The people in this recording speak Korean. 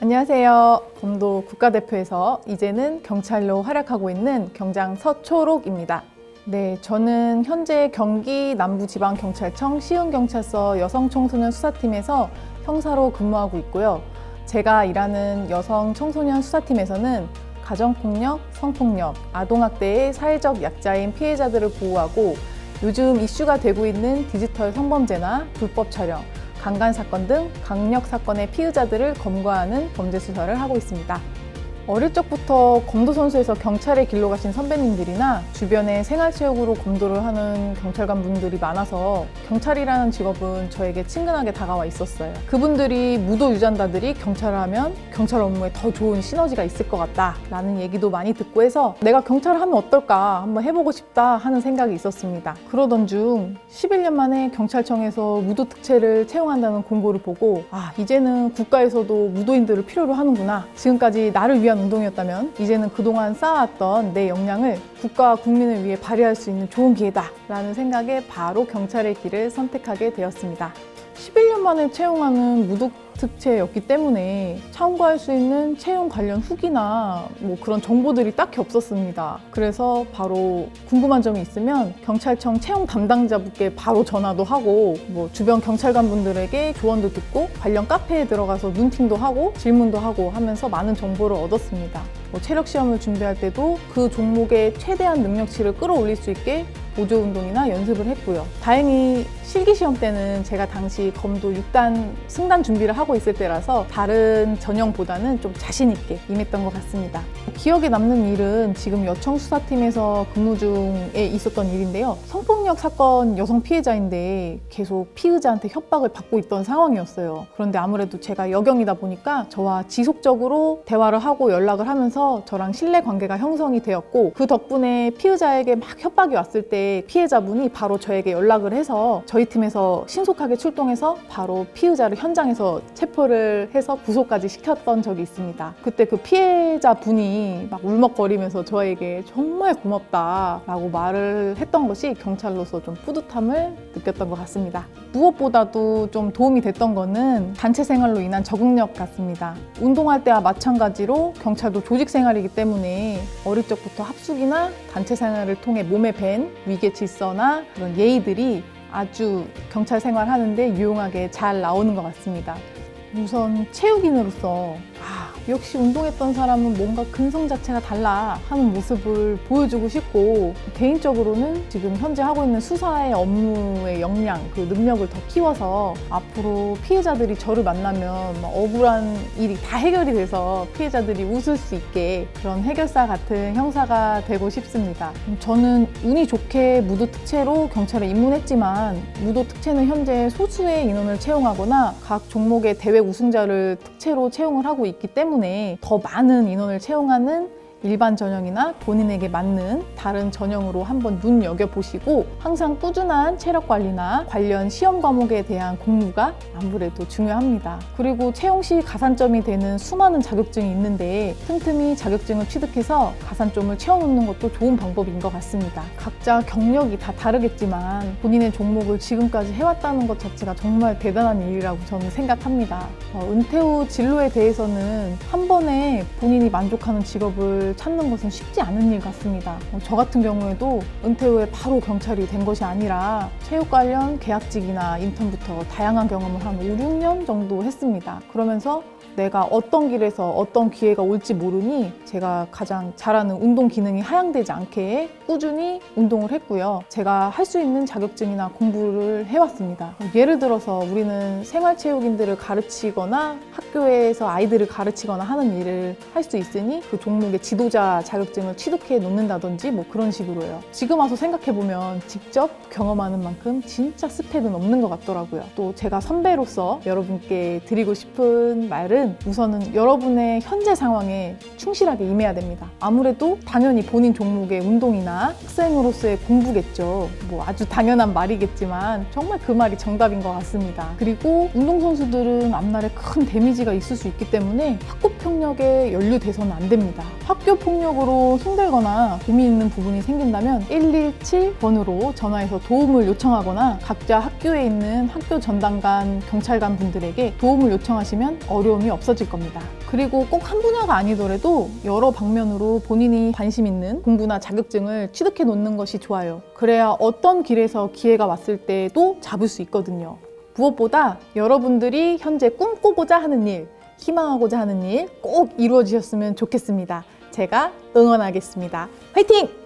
안녕하세요. 검도 국가대표에서 이제는 경찰로 활약하고 있는 경장 서초록입니다. 네, 저는 현재 경기 남부지방경찰청 시흥경찰서 여성청소년 수사팀에서 형사로 근무하고 있고요. 제가 일하는 여성청소년 수사팀에서는 가정폭력, 성폭력, 아동학대의 사회적 약자인 피해자들을 보호하고 요즘 이슈가 되고 있는 디지털 성범죄나 불법 촬영, 강간사건 등 강력사건의 피의자들을 검거하는 범죄수사를 하고 있습니다. 어릴 적부터 검도 선수에서 경찰의 길로 가신 선배님들이나 주변에 생활체육으로 검도를 하는 경찰관 분들이 많아서 경찰이라는 직업은 저에게 친근하게 다가와 있었어요. 그분들이 무도 유전자들이 경찰을 하면 경찰 업무에 더 좋은 시너지가 있을 것 같다 라는 얘기도 많이 듣고 해서 내가 경찰을 하면 어떨까 한번 해보고 싶다 하는 생각이 있었습니다. 그러던 중 11년 만에 경찰청에서 무도 특채를 채용한다는 공고를 보고 이제는 국가에서도 무도인들을 필요로 하는구나. 지금까지 나를 위한 운동이었다면 이제는 그동안 쌓아왔던 내 역량을 국가와 국민을 위해 발휘할 수 있는 좋은 기회다 라는 생각에 바로 경찰의 길을 선택하게 되었습니다. 11년 만에 채용하는 무도 특채였기 때문에 참고할 수 있는 채용 관련 후기나 그런 정보들이 딱히 없었습니다. 그래서 바로 궁금한 점이 있으면 경찰청 채용 담당자분께 바로 전화도 하고 주변 경찰관 분들에게 조언도 듣고 관련 카페에 들어가서 눈팅도 하고 질문도 하고 하면서 많은 정보를 얻었습니다. 체력 시험을 준비할 때도 그 종목의 최대한 능력치를 끌어올릴 수 있게 보조 운동이나 연습을 했고요. 다행히 실기시험 때는 제가 당시 검도 6단 승단 준비를 하고 있을 때라서 다른 전형보다는 좀 자신 있게 임했던 것 같습니다. 기억에 남는 일은 지금 여청수사팀에서 근무 중에 있었던 일인데요. 성폭력 사건 여성 피해자인데 계속 피의자한테 협박을 받고 있던 상황이었어요. 그런데 아무래도 제가 여경이다 보니까 저와 지속적으로 대화를 하고 연락을 하면서 저랑 신뢰관계가 형성이 되었고 그 덕분에 피의자에게 막 협박이 왔을 때 피해자분이 바로 저에게 연락을 해서 저희 팀에서 신속하게 출동해서 바로 피의자를 현장에서 체포를 해서 구속까지 시켰던 적이 있습니다. 그때 그 피해자분이 막 울먹거리면서 저에게 정말 고맙다 라고 말을 했던 것이 경찰로서 좀 뿌듯함을 느꼈던 것 같습니다. 무엇보다도 좀 도움이 됐던 거는 단체 생활로 인한 적응력 같습니다. 운동할 때와 마찬가지로 경찰도 조직 생활이기 때문에 어릴 적부터 합숙이나 단체 생활을 통해 몸에 밴 위계 질서나 그런 예의들이 아주 경찰 생활하는데 유용하게 잘 나오는 것 같습니다. 우선 체육인으로서 역시 운동했던 사람은 뭔가 근성 자체가 달라 하는 모습을 보여주고 싶고 개인적으로는 지금 현재 하고 있는 수사의 업무의 역량, 그 능력을 더 키워서 앞으로 피해자들이 저를 만나면 억울한 일이 다 해결이 돼서 피해자들이 웃을 수 있게 그런 해결사 같은 형사가 되고 싶습니다. 저는 운이 좋게 무도 특채로 경찰에 입문했지만 무도 특채는 현재 소수의 인원을 채용하거나 각 종목의 대회 우승자를 특채로 채용을 하고 있기 때문에 더 많은 인원을 채용하는 일반 전형이나 본인에게 맞는 다른 전형으로 한번 눈여겨보시고 항상 꾸준한 체력 관리나 관련 시험 과목에 대한 공부가 아무래도 중요합니다. 그리고 채용 시 가산점이 되는 수많은 자격증이 있는데 틈틈이 자격증을 취득해서 가산점을 채워놓는 것도 좋은 방법인 것 같습니다. 각자 경력이 다 다르겠지만 본인의 종목을 지금까지 해왔다는 것 자체가 정말 대단한 일이라고 저는 생각합니다. 은퇴 후 진로에 대해서는 한 번에 본인이 만족하는 직업을 찾는 것은 쉽지 않은 일 같습니다. 저 같은 경우에도 은퇴 후에 바로 경찰이 된 것이 아니라 체육 관련 계약직이나 인턴부터 다양한 경험을 한 5, 6년 정도 했습니다. 그러면서 내가 어떤 길에서 어떤 기회가 올지 모르니 제가 가장 잘하는 운동 기능이 하향되지 않게 꾸준히 운동을 했고요. 제가 할 수 있는 자격증이나 공부를 해왔습니다. 예를 들어서 우리는 생활체육인들을 가르치거나 학교에서 아이들을 가르치거나 하는 일을 할 수 있으니 그 종목의 지도자 자격증을 취득해 놓는다든지 그런 식으로요. 지금 와서 생각해보면 직접 경험하는 만큼 진짜 스펙은 없는 것 같더라고요. 또 제가 선배로서 여러분께 드리고 싶은 말은 우선은 여러분의 현재 상황에 충실하게 임해야 됩니다. 아무래도 당연히 본인 종목의 운동이나 학생으로서의 공부겠죠. 아주 당연한 말이겠지만 정말 그 말이 정답인 것 같습니다. 그리고 운동선수들은 앞날에 큰 데미지가 있을 수 있기 때문에 학구폭력에 연루돼서는 안 됩니다. 학교 폭력으로 힘들거나 고민 있는 부분이 생긴다면 117번으로 전화해서 도움을 요청하거나 각자 학교에 있는 학교 전담관, 경찰관 분들에게 도움을 요청하시면 어려움이 없어질 겁니다. 그리고 꼭 한 분야가 아니더라도 여러 방면으로 본인이 관심 있는 공부나 자격증을 취득해 놓는 것이 좋아요. 그래야 어떤 길에서 기회가 왔을 때도 잡을 수 있거든요. 무엇보다 여러분들이 현재 꿈꾸고자 하는 일, 희망하고자 하는 일 꼭 이루어지셨으면 좋겠습니다. 제가 응원하겠습니다. 화이팅!